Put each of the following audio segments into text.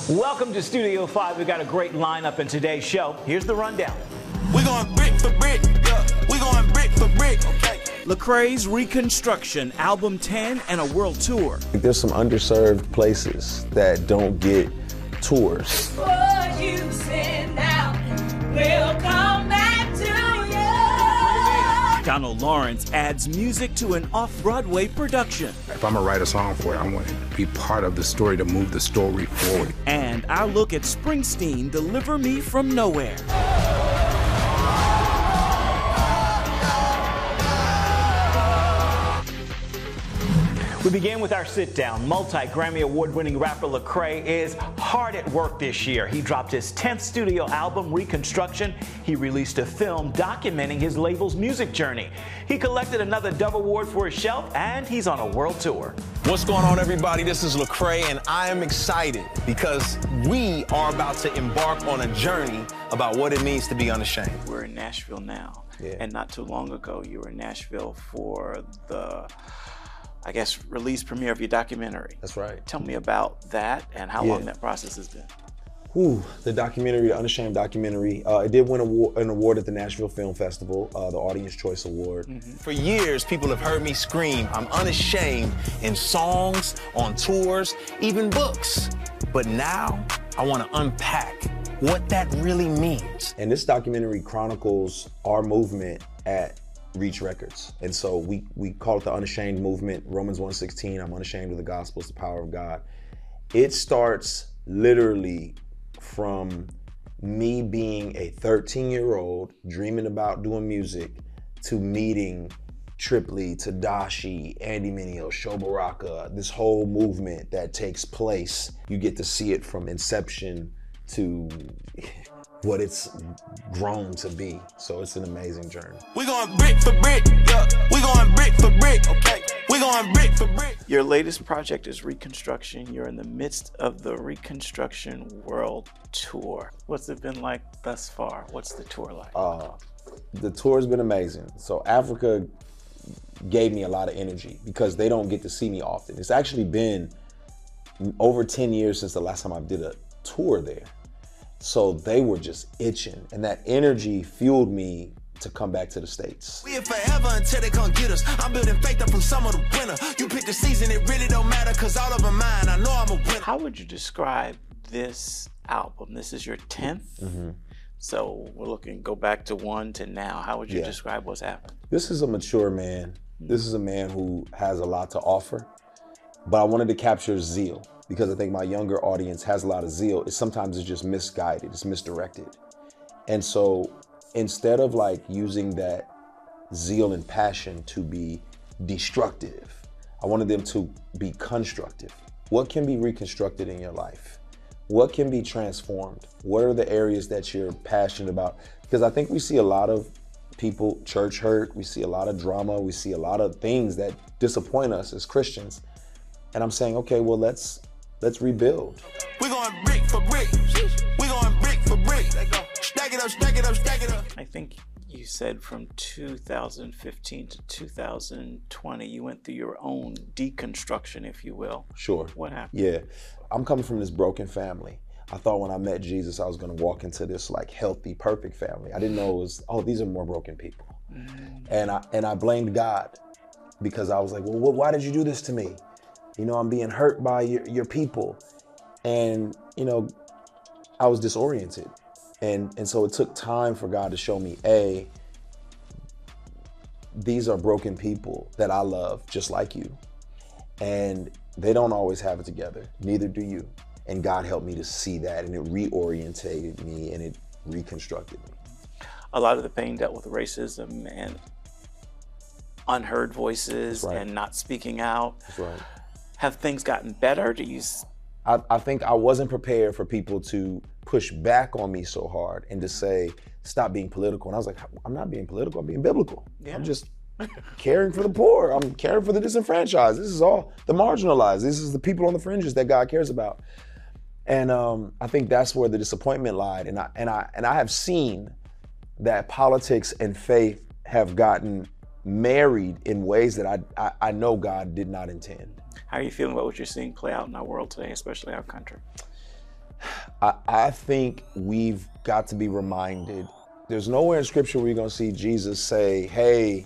Welcome to Studio 5. We've got a great lineup in today's show. Here's the rundown. We're going brick for brick, yeah. We're going brick for brick, okay. Lecrae's Reconstruction, album 10 and a world tour. There's some underserved places that don't get tours. What you send now will come back to you. Donald Lawrence adds music to an off-Broadway production. If I'm gonna write a song for it, I want to be part of the story to move the story forward. And our look at Springsteen, Deliver Me From Nowhere. We begin with our sit-down. Multi-Grammy Award-winning rapper Lecrae is hard at work this year. He dropped his 10th studio album, Reconstruction. He released a film documenting his label's music journey. He collected another Dove Award for his shelf, and he's on a world tour. What's going on, everybody? This is Lecrae, and I am excited because we are about to embark on a journey about what it means to be unashamed. We're in Nashville now, and not too long ago, you were in Nashville for the release premiere of your documentary. That's right. Tell me about that and how long that process has been. The documentary, the Unashamed documentary, it did win an award at the Nashville Film Festival, the Audience Choice Award. For years, people have heard me scream, I'm unashamed in songs, on tours, even books. But now, I want to unpack what that really means. And this documentary chronicles our movement at Reach Records. And so we call it the Unashamed movement. Romans 1:16, I'm unashamed of the gospel, it's the power of God. It starts literally from me being a 13-year-old dreaming about doing music to meeting Triply, Tadashi, Andy Mineo, Sho Baraka, this whole movement that takes place. You get to see it from inception to what it's grown to be. So it's an amazing journey. We're going brick for brick, yeah. We're going brick for brick, okay. We're going brick for brick. Your latest project is Reconstruction. You're in the midst of the Reconstruction World Tour. What's it been like thus far? What's the tour like? The tour's been amazing. So Africa gave me a lot of energy because they don't get to see me often. It's actually been over 10 years since the last time I did a tour there. So they were just itching, and that energy fueled me to come back to the States. We here forever until they come get us. I'm building faith up from summer to winter. You pick the season, it really don't matter, cause all of them mine. I know I'm a winner. How would you describe this album? This is your 10th? So we're looking, go back to 1 to now. How would you describe what's happened? This is a mature man. This is a man who has a lot to offer, but I wanted to capture zeal, because I think my younger audience has a lot of zeal. Sometimes it's just misguided, it's misdirected. And so instead of like using that zeal and passion to be destructive, I wanted them to be constructive. What can be reconstructed in your life? What can be transformed? What are the areas that you're passionate about? Because I think we see a lot of people church hurt, we see a lot of drama, we see a lot of things that disappoint us as Christians. And I'm saying, okay, well, let's rebuild. We're going brick for brick. We're going brick for brick. Stack it up, stack it up, stack it up. I think you said from 2015 to 2020, you went through your own deconstruction, if you will. Sure. What happened? Yeah, I'm coming from this broken family. I thought when I met Jesus, I was gonna walk into this like healthy, perfect family. I didn't know it was, oh, these are more broken people. And I blamed God because I was like, well, why did you do this to me? You know, I'm being hurt by your people. And, you know, I was disoriented. And so it took time for God to show me, A, these are broken people that I love just like you. And they don't always have it together, neither do you. And God helped me to see that, and it reorientated me and it reconstructed me. A lot of the pain dealt with racism and unheard voices and not speaking out. That's right. Have things gotten better? Do you? I think I wasn't prepared for people to push back on me so hard and to say, stop being political. And I was like, I'm not being political, I'm being biblical. Yeah. I'm just caring for the poor. I'm caring for the disenfranchised. This is all the marginalized. This is the people on the fringes that God cares about. And I think that's where the disappointment lied. And I have seen that politics and faith have gotten married in ways that I know God did not intend. How are you feeling about what you're seeing play out in our world today, especially our country? I think we've got to be reminded. There's nowhere in Scripture where you're going to see Jesus say, hey,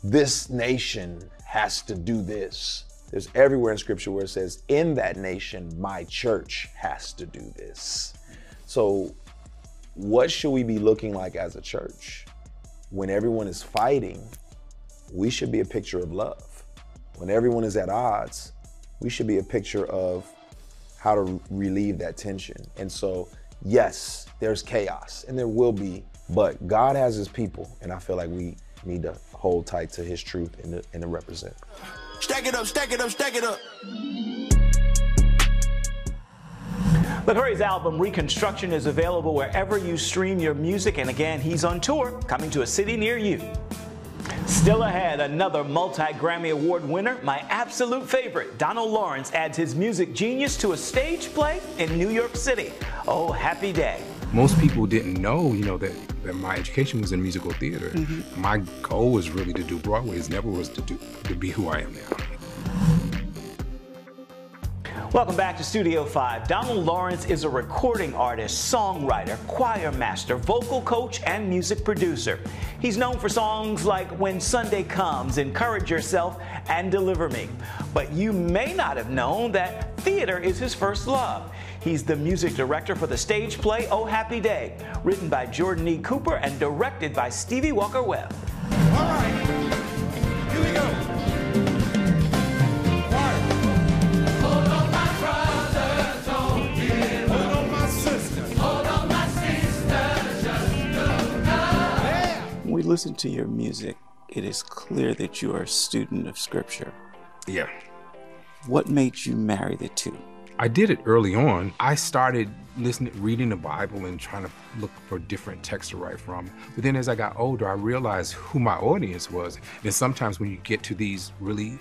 this nation has to do this. There's everywhere in Scripture where it says, in that nation, my church has to do this. So what should we be looking like as a church? When everyone is fighting, we should be a picture of love. When everyone is at odds, we should be a picture of how to relieve that tension. And so, yes, there's chaos, and there will be, but God has his people, and I feel like we need to hold tight to his truth and to represent. Stack it up, stack it up, stack it up. Lecrae's album Reconstruction is available wherever you stream your music, and again, he's on tour, coming to a city near you. Still ahead, another multi-Grammy Award winner, my absolute favorite, Donald Lawrence, adds his music genius to a stage play in New York City. Oh, happy day. Most people didn't know, that my education was in musical theater. Mm-hmm. My goal was really to do Broadway. It never was to be who I am now. Welcome back to Studio 5. Donald Lawrence is a recording artist, songwriter, choir master, vocal coach, and music producer. He's known for songs like When Sunday Comes, Encourage Yourself, and Deliver Me. But you may not have known that theater is his first love. He's the music director for the stage play Oh Happy Day, written by Jordan E. Cooper and directed by Stevie Walker Webb. All right, here we go. When we listen to your music, it is clear that you are a student of Scripture. Yeah. What made you marry the two? I did it early on. I started reading the Bible and trying to look for different texts to write from. But then as I got older, I realized who my audience was. And sometimes when you get to these really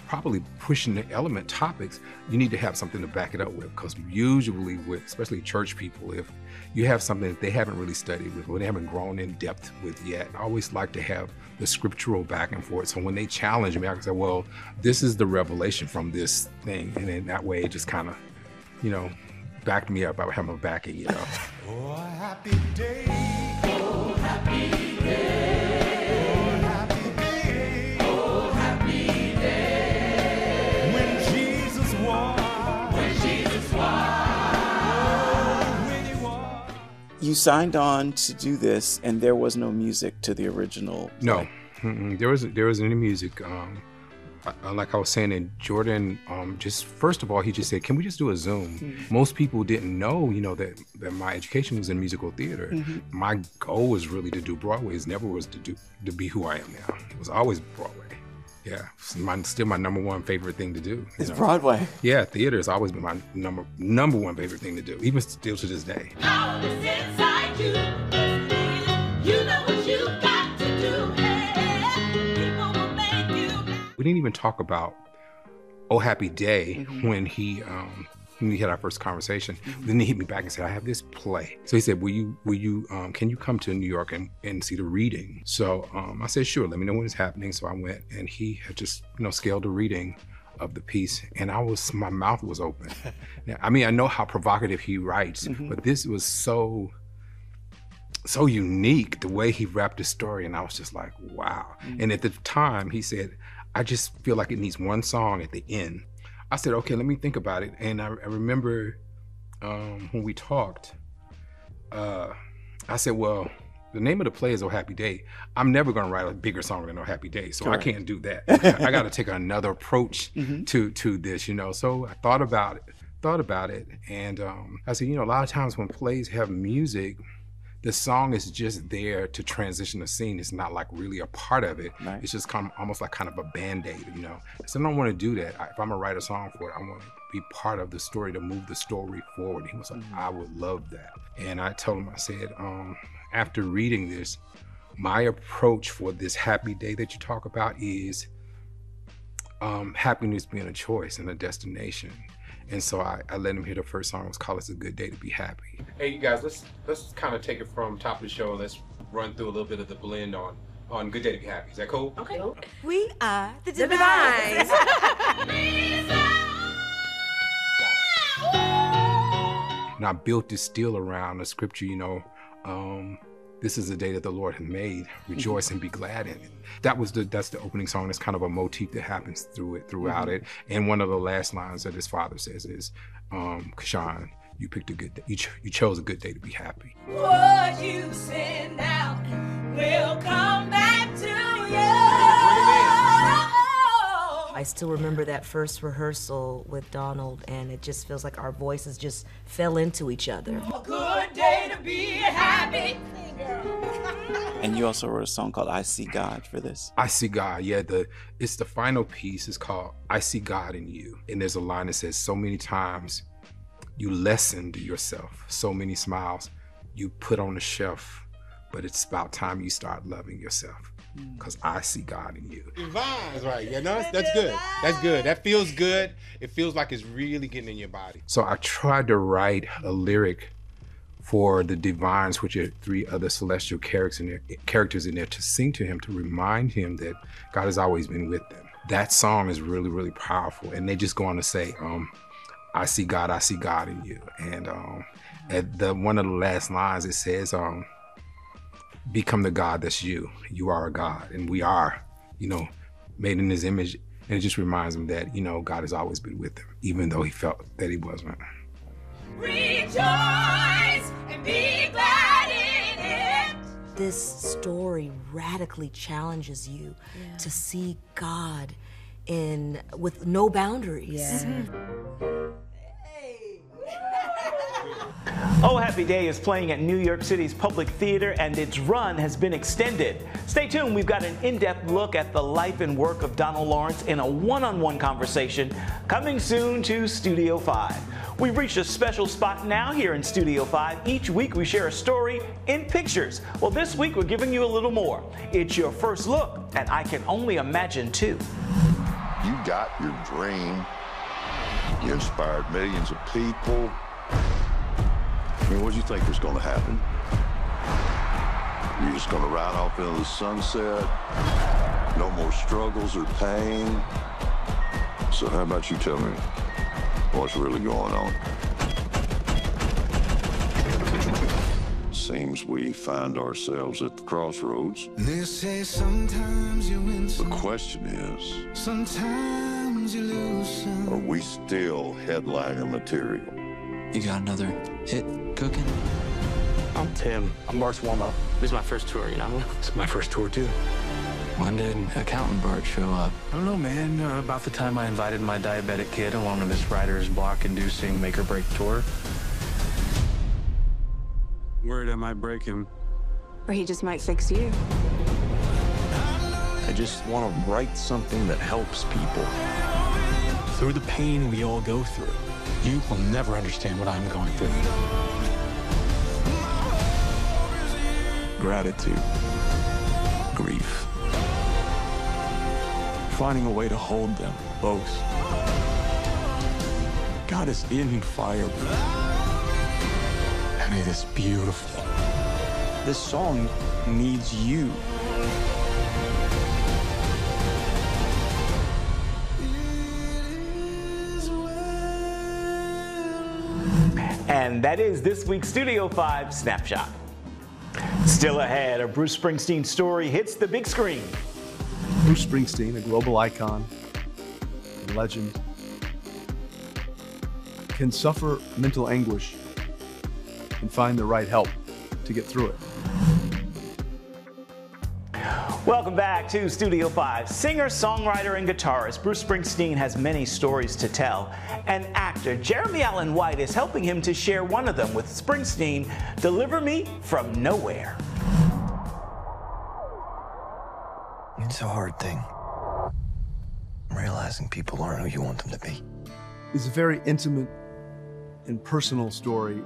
probably pushing the element topics, you need to have something to back it up with. Because usually with, especially church people, if you have something that they haven't really studied with or they haven't grown in depth with yet, I always like to have the scriptural back and forth. So when they challenge me, I can say, well, this is the revelation from this thing. And then that way it just kind of, backed me up. I would have my backing, Oh, happy day. Oh, happy day. You signed on to do this, and there was no music to the original play. No, there wasn't any music. Like I was saying, and Jordan, first of all, he just said, "Can we just do a Zoom?" Mm-hmm. Most people didn't know, that my education was in musical theater. Mm-hmm. My goal was really to do Broadway. It never was to be who I am now. It was always Broadway. Yeah, it's still my number one favorite thing to do. It's Broadway. Yeah, theater has always been my number one favorite thing to do, even still to this day. Power is inside you. You know what you got to do. People will make you. We didn't even talk about Oh Happy Day when we had our first conversation. Then he hit me back and said, I have this play. So he said, can you come to New York and see the reading? So I said, sure, let me know when it's happening. So I went, and he had just, scaled the reading of the piece, and my mouth was open. Now, I know how provocative he writes, but this was so unique, the way he wrapped his story, and I was just like, wow. And at the time, he said, I just feel like it needs one song at the end. I said, okay, let me think about it. And I remember when we talked, I said, well, the name of the play is Oh Happy Day. I'm never gonna write a bigger song than Oh Happy Day, so correct. I can't do that. I gotta take another approach to this, So I thought about it, and I said, a lot of times when plays have music, the song is just there to transition the scene. It's not like really a part of it. Right. It's just almost like kind of a Band-Aid, So I don't want to do that. If I'm gonna write a song for it, I want to be part of the story to move the story forward. He was like, I would love that. And I told him, I said, after reading this, my approach for this happy day that you talk about is happiness being a choice and a destination. And so I let him hear the first song. It was called It's a Good Day to Be Happy. Hey, you guys, let's kind of take it from top of the show. Let's run through a little bit of the blend on Good Day to Be Happy. Is that cool? Okay. We are the Divines. And I built this still around the scripture, this is the day that the Lord has made. Rejoice and be glad in it. That's the opening song. That's kind of a motif that happens throughout it. And one of the last lines that his father says is, Kashawn, you picked a good day. You chose a good day to be happy. What you send out will come back to you. I still remember that first rehearsal with Donald, and it just feels like our voices just fell into each other. A good day to be happy. And you also wrote a song called I See God for this. I See God, yeah. It's the final piece. It's called I See God in You. And there's a line that says, so many times you lessened yourself, so many smiles you put on the shelf, but it's about time you start loving yourself. Because I see God in you. Divines, right? Yeah, no, that's good. That's good. That feels good. It feels like it's really getting in your body. So I tried to write a lyric for the Divines, which are 3 other celestial characters in there, to sing to him, to remind him that God has always been with them. That song is really, really powerful. And they just go on to say, I see God in you. And at one of the last lines, it says, become the God that's you. You are a God, and we are, made in his image. And it just reminds him that, God has always been with him, even though he felt that he wasn't. Rejoice and be glad in it. This story radically challenges you to see God with no boundaries. Oh Happy Day is playing at New York City's Public Theater, and its run has been extended. Stay tuned. We've got an in-depth look at the life and work of Donald Lawrence in a one-on-one conversation coming soon to Studio 5. We've reached a special spot now here in Studio 5. Each week we share a story in pictures. Well, this week we're giving you a little more. It's your first look at I Can Only Imagine 2. You got your dream. You inspired millions of people. I mean, what did you think was going to happen? You're just going to ride off into the sunset? No more struggles or pain? So how about you tell me what's really going on? Seems we find ourselves at the crossroads. They say sometimes you win some, The question is, sometimes you lose some. are we still headliner material? You got another hit cooking? I'm Tim. I'm Bart's warm-up. This is my first tour, It's my first tour, too. When did Accountant Bart show up? I don't know, man. About the time I invited my diabetic kid along on this writer's block-inducing make-or-break tour. Worried I might break him. Or he just might fix you. I just want to write something that helps people. Through the pain we all go through, you will never understand what I'm going through. Gratitude, grief, finding a way to hold them both. God is in fire, and it is beautiful. This song needs you. And that is this week's Studio 5 Snapshot. Still ahead, a Bruce Springsteen story hits the big screen. Bruce Springsteen, a global icon and legend, can suffer mental anguish and find the right help to get through it. Welcome back to Studio 5. Singer, songwriter, and guitarist Bruce Springsteen has many stories to tell. And actor Jeremy Allen White is helping him to share one of them with Springsteen, Deliver Me From Nowhere. It's a hard thing, realizing people aren't who you want them to be. It's a very intimate and personal story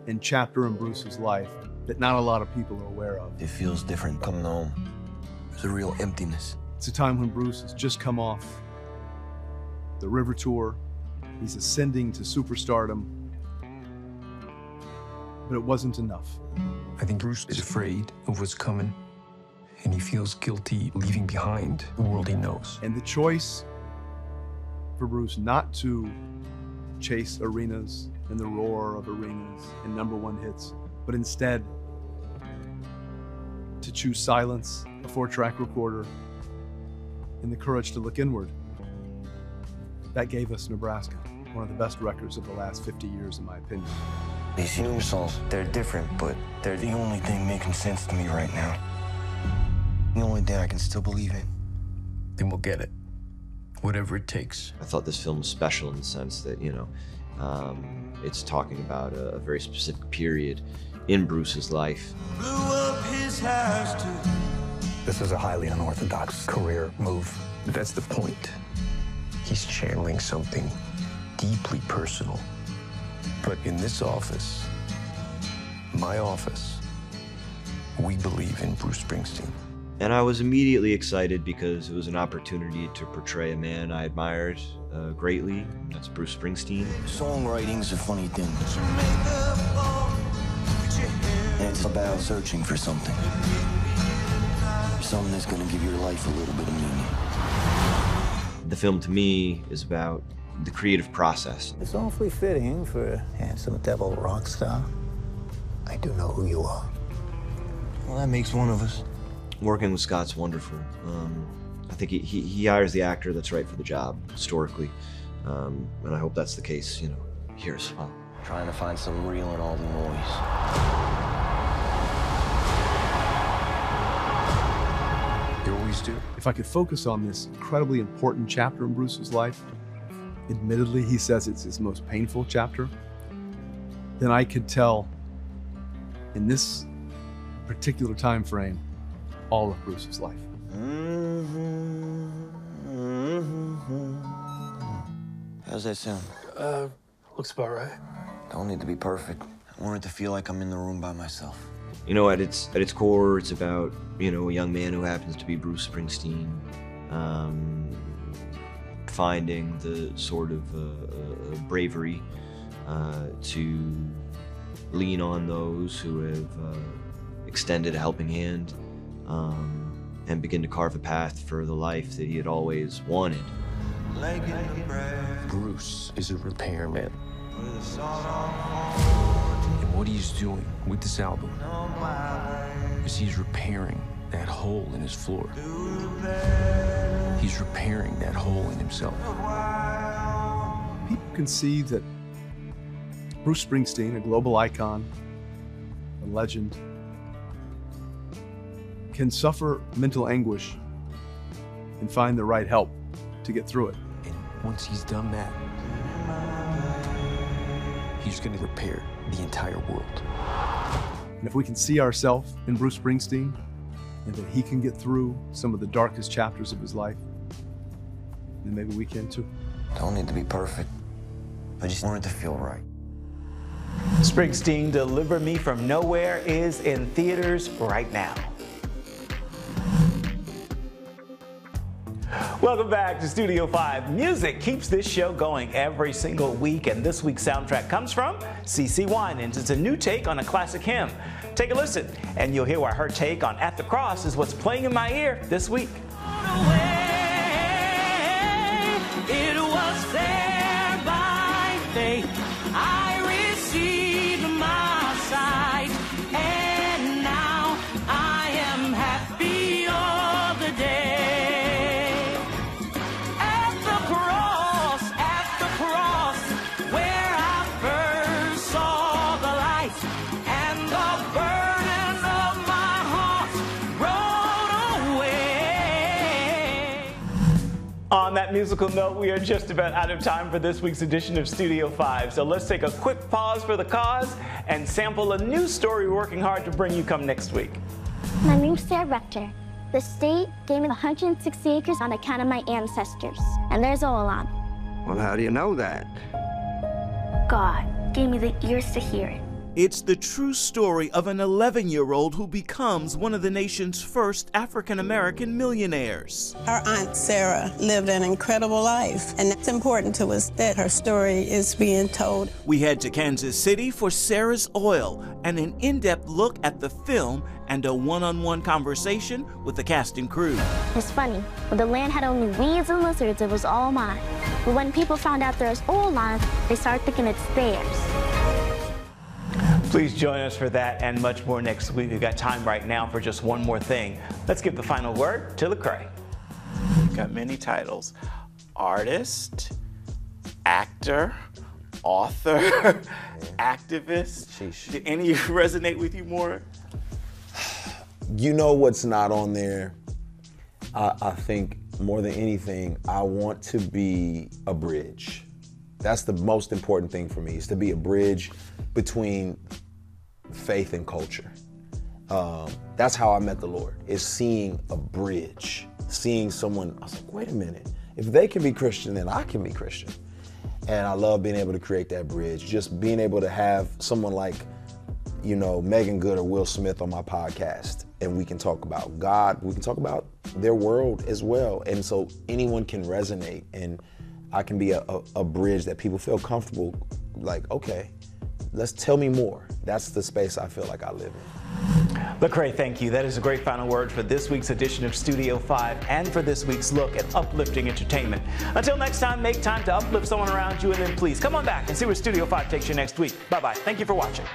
and chapter in Bruce's life that not a lot of people are aware of. It feels different coming home. There's a real emptiness. It's a time when Bruce has just come off the River Tour. He's ascending to superstardom. But it wasn't enough. I think Bruce is afraid of what's coming, and he feels guilty leaving behind the world he knows. And the choice for Bruce not to chase arenas and the roar of arenas and #1 hits, but instead to choose silence, a 4-track recorder, and the courage to look inward. That gave us Nebraska, one of the best records of the last 50 years, in my opinion. These new songs, they're different, but they're the only thing making sense to me right now. The only thing I can still believe in. Then we'll get it. Whatever it takes. I thought this film was special in the sense that, you know, it's talking about a very specific period in Bruce's life. This is a highly unorthodox career move. That's the point. He's channeling something deeply personal. But in this office, my office, we believe in Bruce Springsteen. And I was immediately excited because it was an opportunity to portray a man I admired greatly. That's Bruce Springsteen. Songwriting's a funny thing. And it's about searching for something. Something that's gonna give your life a little bit of meaning. The film, to me, is about the creative process. It's awfully fitting for a handsome devil rock star. I do know who you are. Well, that makes one of us. Working with Scott's wonderful. I think he hires the actor that's right for the job, historically. And I hope that's the case, you know, here as well. Trying to find something real in all the noise. You always do. If I could focus on this incredibly important chapter in Bruce's life, admittedly, he says it's his most painful chapter, then I could tell in this particular time frame all of Bruce's life. How's that sound? Looks about right. Don't need to be perfect. I want it to feel like I'm in the room by myself. You know, at its core, it's about, you know, a young man who happens to be Bruce Springsteen, finding the sort of bravery to lean on those who have extended a helping hand, and begin to carve a path for the life that he had always wanted. Bruce is a repairman. And what he's doing with this album is he's repairing that hole in his floor. He's repairing that hole in himself. People can see that Bruce Springsteen, a global icon, a legend, can suffer mental anguish and find the right help to get through it. And once he's done that, he's going to repair the entire world. And if we can see ourselves in Bruce Springsteen and that he can get through some of the darkest chapters of his life, then maybe we can too. Don't need to be perfect. I just want it to feel right. Springsteen, Deliver Me From Nowhere is in theaters right now. Welcome back to Studio 5. Music keeps this show going every single week, and this week's soundtrack comes from CeCe Winans. It's a new take on a classic hymn. Take a listen, and you'll hear why her take on At the Cross is what's playing in my ear this week. It was there by faith I received my sight, and now I am happy all the day. At the cross, where I first saw the light, and the burden of my heart rolled away. On that musical note, we are just about out of time for this week's edition of Studio 5. So let's take a quick pause for the cause and sample a new story we're working hard to bring you come next week. My name's Sarah Rector. The state gave me 160 acres on account of my ancestors, and there's Olam. Well, how do you know that? God gave me the ears to hear it. It's the true story of an 11-year-old who becomes one of the nation's first African-American millionaires. Our Aunt Sarah lived an incredible life, and it's important to us that her story is being told. We head to Kansas City for Sarah's Oil and an in-depth look at the film and a one-on-one conversation with the cast and crew. It's funny, when the land had only weeds and lizards, it was all mine. But when people found out there's oil lines, they started thinking it's theirs. Please join us for that and much more next week. We've got time right now for just one more thing. Let's give the final word to Lecrae. Got many titles: artist, actor, author, activist. Did any resonate with you more? You know what's not on there? I think more than anything, I want to be a bridge. That's the most important thing for me, is to be a bridge between faith and culture. That's how I met the Lord, is seeing a bridge, seeing someone. I was like, wait a minute, if they can be Christian, then I can be Christian. And I love being able to create that bridge, just being able to have someone like, you know, Megan Good or Will Smith on my podcast, and we can talk about God, we can talk about their world as well. And so anyone can resonate, and I can be a bridge that people feel comfortable, like, okay, let's tell me more. That's the space I feel like I live in. Lecrae, thank you. That is a great final word for this week's edition of Studio 5 and for this week's look at uplifting entertainment. Until next time, make time to uplift someone around you, and then please come on back and see where Studio 5 takes you next week. Bye-bye. Thank you for watching.